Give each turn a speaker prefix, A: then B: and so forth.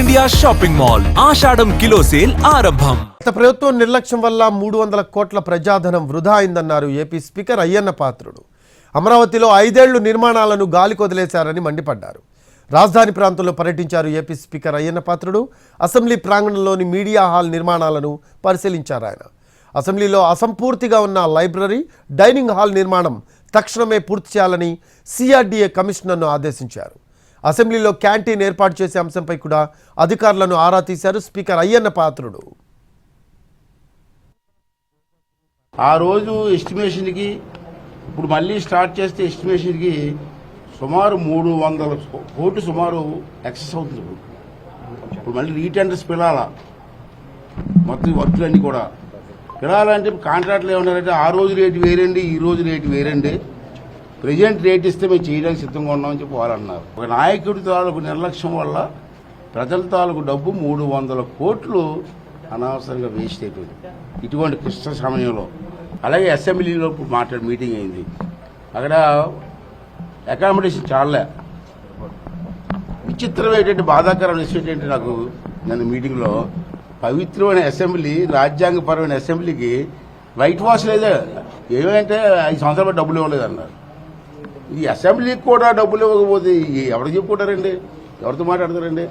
A: India shopping mall ఆషాఢం kilo sale ఆరంభం.
B: గత ప్రభుత్వం నిర్లక్ష్యం వల్ల 300 కోట్ల ప్రజాధనం వృధా అయిందన్నారు ఏపీ స్పీకర్ అయ్యన్న పాత్రుడు. అమరావతిలో 5 ఏళ్లు నిర్మాణాలను గాలికి వదిలేశారని మండిపడ్డారు. రాజధాని ప్రాంతంలో పర్యటించారు AP speaker Ayyanna Patrudu. Assembly ప్రాంగణంలోని media hall నిర్మాణాలను పరిశీలించారు ఆయన. అసెంబ్లీలో అసంపూర్తిగా ఉన్న లైబ్రరీ, డైనింగ్ హాల్ నిర్మాణం తక్షణమే పూర్తి చేయాలని సిఆర్డీఏ కమిషనర్ను ఆదేశించారు. అసెంబ్లీలో క్యాంటీన్ ఏర్పాటు చేసే అంశంపై కూడా అధికారులను ఆరా తీశారు స్పీకర్ అయ్యన్న పాత్రుడు.
C: ఆ రోజు ఎస్టిమేషన్కి ఇప్పుడు మళ్ళీ స్టార్ట్ చేస్తే ఎస్టిమేషన్కి సుమారు 300 కోట్లు సుమారు ఎక్సెస్ అవుతుంది. ఇప్పుడు మళ్ళీ రీటెండర్స్ పిలాలా మొత్తం వర్కులన్నీ కూడా పిలాలంటే కాంట్రాక్ట్లు ఏమన్నారంటే ఆ రోజు రేటు వేరండి, ఈ రోజు రేటు వేరండి, ప్రజెంట్ రేట్ ఇస్తే మేము చేయడానికి సిద్ధంగా ఉన్నామని చెప్పి వాళ్ళు అన్నారు. ఒక నాయకుడి తాలూకు నిర్లక్ష్యం వల్ల ప్రజల తాలూకు డబ్బు 300 కోట్లు అనవసరంగా వేస్ట్ అయిపోయింది ఇటువంటి క్లిష్ట సమయంలో. అలాగే అసెంబ్లీలో మీటింగ్ అయింది. అక్కడ అకామిడేషన్ చాలా విచిత్రం ఏంటంటే బాధాకరమైన విషయం ఏంటంటే నాకు నన్ను మీటింగ్లో పవిత్రమైన అసెంబ్లీ, రాజ్యాంగపరమైన అసెంబ్లీకి వైట్ వాష్ లేదా ఏమంటే 5 సంవత్సరాల డబ్బులు ఇవ్వలేదు అన్నారు. ఈ అసెంబ్లీకి కూడా డబ్బులు ఇవ్వకపోతే ఎవరు చెప్పుకుంటారండి, ఎవరితో మాట్లాడతారండి?